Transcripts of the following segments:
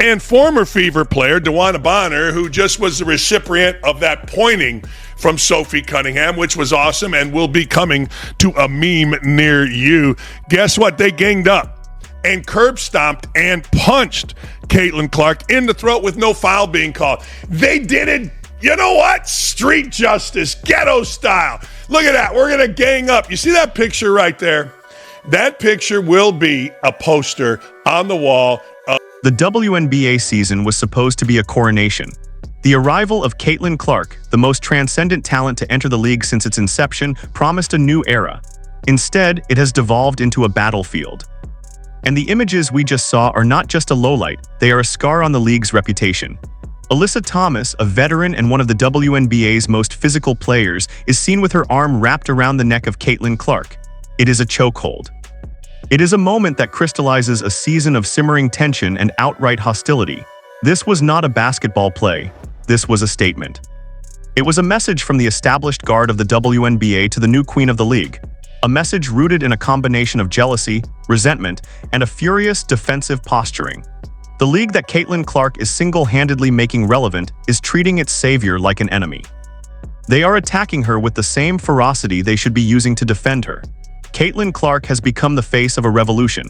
and former Fever player DeWanna Bonner, who just was the recipient of that pointing from Sophie Cunningham, which was awesome and will be coming to a meme near you. Guess what? They ganged up and curb stomped and punched Caitlin Clark in the throat with no foul being called. They did it, you know what? Street justice, ghetto style. Look at that. We're going to gang up. You see that picture right there? That picture will be a poster on the wall. The WNBA season was supposed to be a coronation. The arrival of Caitlin Clark, the most transcendent talent to enter the league since its inception, promised a new era. Instead, it has devolved into a battlefield. And the images we just saw are not just a lowlight, they are a scar on the league's reputation. Alyssa Thomas, a veteran and one of the WNBA's most physical players, is seen with her arm wrapped around the neck of Caitlin Clark. It is a chokehold. It is a moment that crystallizes a season of simmering tension and outright hostility. This was not a basketball play. This was a statement. It was a message from the established guard of the WNBA to the new queen of the league. A message rooted in a combination of jealousy, resentment, and a furious defensive posturing. The league that Caitlin Clark is single-handedly making relevant is treating its savior like an enemy. They are attacking her with the same ferocity they should be using to defend her. Caitlin Clark has become the face of a revolution,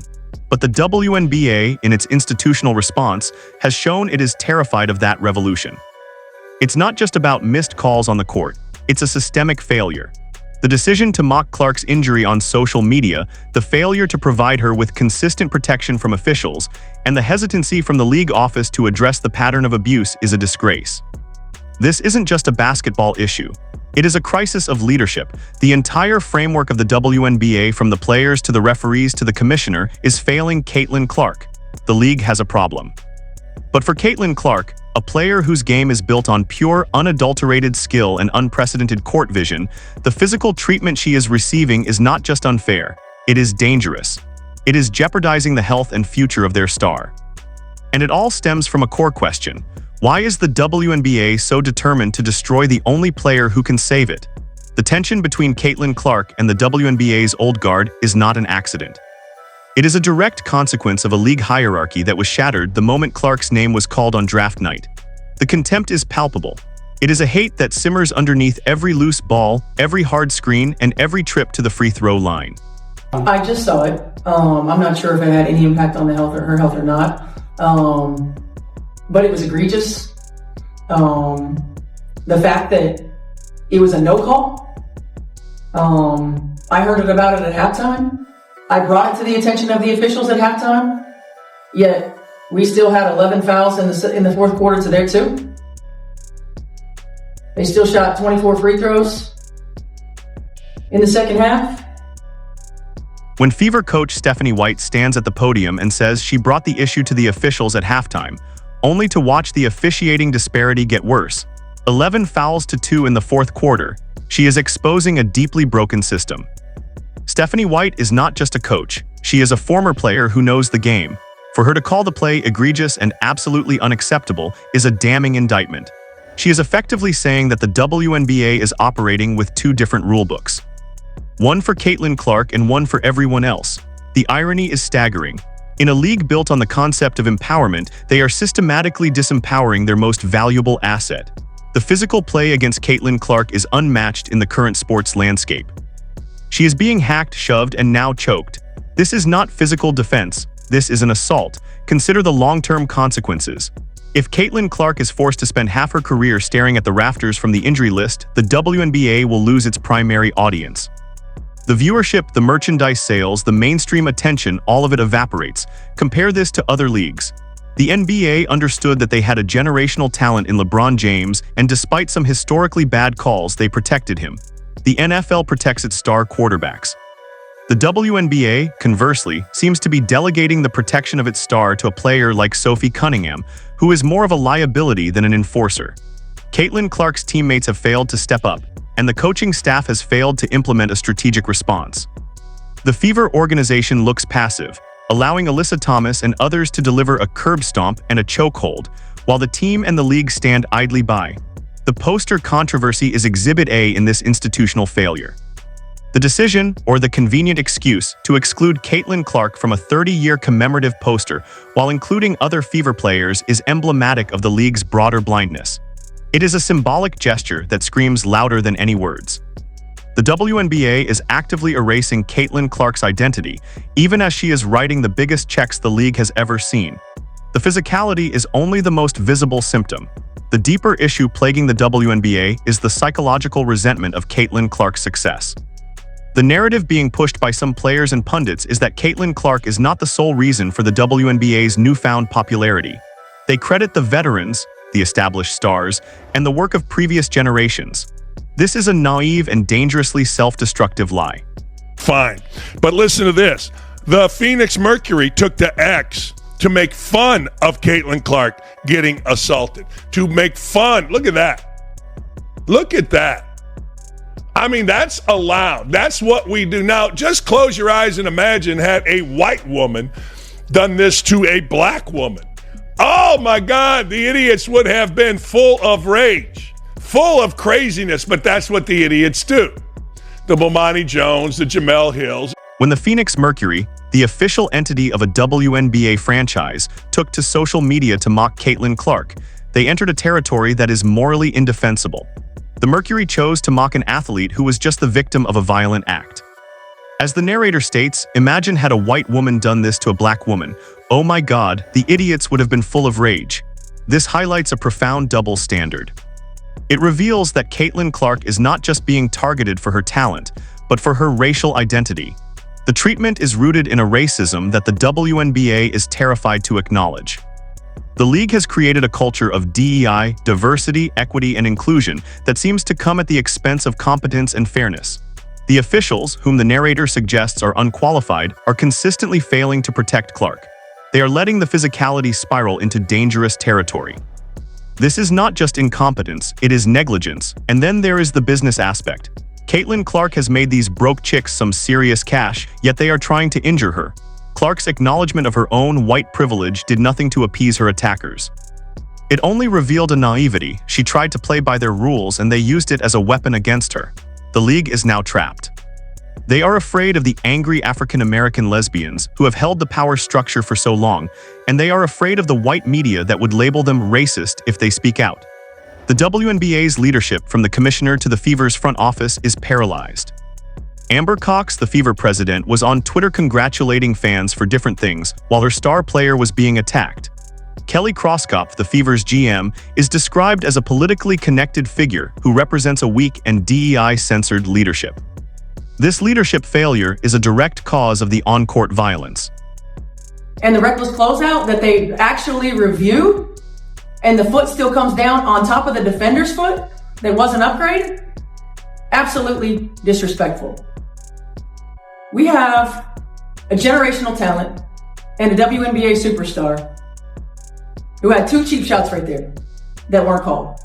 but the WNBA, in its institutional response, has shown it is terrified of that revolution. It's not just about missed calls on the court, it's a systemic failure. The decision to mock Clark's injury on social media, the failure to provide her with consistent protection from officials, and the hesitancy from the league office to address the pattern of abuse is a disgrace. This isn't just a basketball issue. It is a crisis of leadership. The entire framework of the WNBA, from the players to the referees to the commissioner, is failing Caitlin Clark. The league has a problem. But for Caitlin Clark, a player whose game is built on pure, unadulterated skill and unprecedented court vision, the physical treatment she is receiving is not just unfair, it is dangerous. It is jeopardizing the health and future of their star. And it all stems from a core question. Why is the WNBA so determined to destroy the only player who can save it? The tension between Caitlin Clark and the WNBA's old guard is not an accident. It is a direct consequence of a league hierarchy that was shattered the moment Clark's name was called on draft night. The contempt is palpable. It is a hate that simmers underneath every loose ball, every hard screen, and every trip to the free throw line. I just saw it. I'm not sure if it had any impact on her health or not. But it was egregious. The fact that it was a no call. I heard about it at halftime. I brought it to the attention of the officials at halftime. Yet we still had 11 fouls in the fourth quarter to their 2. They still shot 24 free throws in the second half. When Fever coach Stephanie White stands at the podium and says she brought the issue to the officials at halftime, only to watch the officiating disparity get worse. 11 fouls to 2 in the fourth quarter. She is exposing a deeply broken system. Stephanie White is not just a coach. She is a former player who knows the game. For her to call the play egregious and absolutely unacceptable is a damning indictment. She is effectively saying that the WNBA is operating with 2 different rulebooks. One for Caitlin Clark and one for everyone else. The irony is staggering. In a league built on the concept of empowerment, they are systematically disempowering their most valuable asset. The physical play against Caitlin Clark is unmatched in the current sports landscape. She is being hacked, shoved, and now choked. This is not physical defense. This is an assault. Consider the long-term consequences. If Caitlin Clark is forced to spend half her career staring at the rafters from the injury list, the WNBA will lose its primary audience. The viewership, the merchandise sales, the mainstream attention, all of it evaporates. Compare this to other leagues. The NBA understood that they had a generational talent in LeBron James, and despite some historically bad calls, they protected him. The NFL protects its star quarterbacks. The WNBA, conversely, seems to be delegating the protection of its star to a player like Sophie Cunningham, who is more of a liability than an enforcer. Caitlin Clark's teammates have failed to step up, and the coaching staff has failed to implement a strategic response. The Fever organization looks passive, allowing Alyssa Thomas and others to deliver a curb stomp and a chokehold, while the team and the league stand idly by. The poster controversy is Exhibit A in this institutional failure. The decision, or the convenient excuse, to exclude Caitlin Clark from a 30-year commemorative poster while including other Fever players is emblematic of the league's broader blindness. It is a symbolic gesture that screams louder than any words. The WNBA is actively erasing Caitlin Clark's identity, even as she is writing the biggest checks the league has ever seen. The physicality is only the most visible symptom. The deeper issue plaguing the WNBA is the psychological resentment of Caitlin Clark's success. The narrative being pushed by some players and pundits is that Caitlin Clark is not the sole reason for the WNBA's newfound popularity. They credit the veterans, the established stars, and the work of previous generations. This is a naive and dangerously self-destructive lie. Fine. But listen to this. The Phoenix Mercury took to X to make fun of Caitlin Clark getting assaulted. To make fun. Look at that. Look at that. I mean, that's allowed. That's what we do. Now, just close your eyes and imagine had a white woman done this to a black woman. Oh, my God. The idiots would have been full of rage, full of craziness, but that's what the idiots do. The Bomani Jones, the Jamel Hills. When the Phoenix Mercury, the official entity of a WNBA franchise, took to social media to mock Caitlin Clark, they entered a territory that is morally indefensible. The Mercury chose to mock an athlete who was just the victim of a violent act. As the narrator states, imagine had a white woman done this to a black woman. Oh my God, the idiots would have been full of rage. This highlights a profound double standard. It reveals that Caitlin Clark is not just being targeted for her talent, but for her racial identity. The treatment is rooted in a racism that the WNBA is terrified to acknowledge. The league has created a culture of DEI, diversity, equity, and inclusion that seems to come at the expense of competence and fairness. The officials, whom the narrator suggests are unqualified, are consistently failing to protect Clark. They are letting the physicality spiral into dangerous territory. This is not just incompetence, it is negligence, and then there is the business aspect. Caitlin Clark has made these broke chicks some serious cash, yet they are trying to injure her. Clark's acknowledgement of her own white privilege did nothing to appease her attackers. It only revealed a naivety. She tried to play by their rules and they used it as a weapon against her. The league is now trapped. They are afraid of the angry African-American lesbians who have held the power structure for so long, and they are afraid of the white media that would label them racist if they speak out. The WNBA's leadership, from the commissioner to the Fever's front office, is paralyzed. Amber Cox, the Fever president, was on Twitter congratulating fans for different things while her star player was being attacked. Kelly Crosskopf, the Fever's GM, is described as a politically connected figure who represents a weak and DEI-censored leadership. This leadership failure is a direct cause of the on-court violence. And the reckless closeout that they actually reviewed, and the foot still comes down on top of the defender's foot that wasn't upgraded? Absolutely disrespectful. We have a generational talent and a WNBA superstar who had two cheap shots right there that weren't called.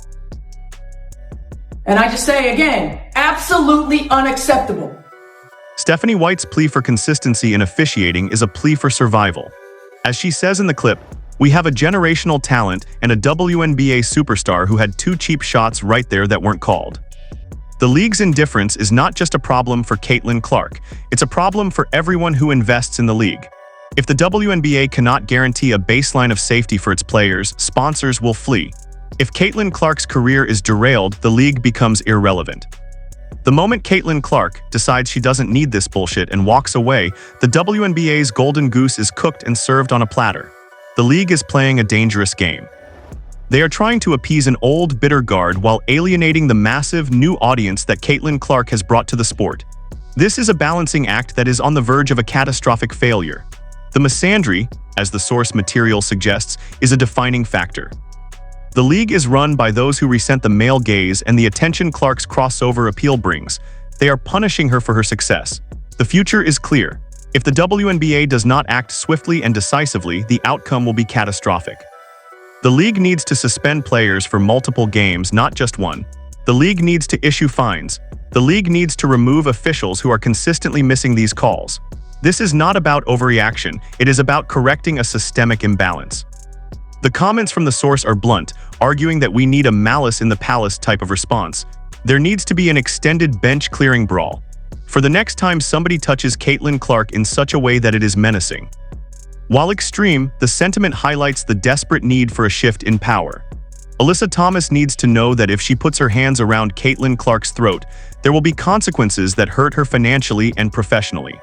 And I just say again, absolutely unacceptable. Stephanie White's plea for consistency in officiating is a plea for survival. As she says in the clip, "We have a generational talent and a WNBA superstar who had two cheap shots right there that weren't called." The league's indifference is not just a problem for Caitlin Clark, it's a problem for everyone who invests in the league. If the WNBA cannot guarantee a baseline of safety for its players, sponsors will flee. If Caitlin Clark's career is derailed, the league becomes irrelevant. The moment Caitlin Clark decides she doesn't need this bullshit and walks away, the WNBA's golden goose is cooked and served on a platter. The league is playing a dangerous game. They are trying to appease an old, bitter guard while alienating the massive, new audience that Caitlin Clark has brought to the sport. This is a balancing act that is on the verge of a catastrophic failure. The misandry, as the source material suggests, is a defining factor. The league is run by those who resent the male gaze and the attention Clark's crossover appeal brings. They are punishing her for her success. The future is clear. If the WNBA does not act swiftly and decisively, the outcome will be catastrophic. The league needs to suspend players for multiple games, not just one. The league needs to issue fines. The league needs to remove officials who are consistently missing these calls. This is not about overreaction, it is about correcting a systemic imbalance. The comments from the source are blunt, arguing that we need a malice in the palace type of response. There needs to be an extended bench-clearing brawl. for the next time somebody touches Caitlin Clark in such a way that it is menacing. While extreme, the sentiment highlights the desperate need for a shift in power. Alyssa Thomas needs to know that if she puts her hands around Caitlin Clark's throat, there will be consequences that hurt her financially and professionally.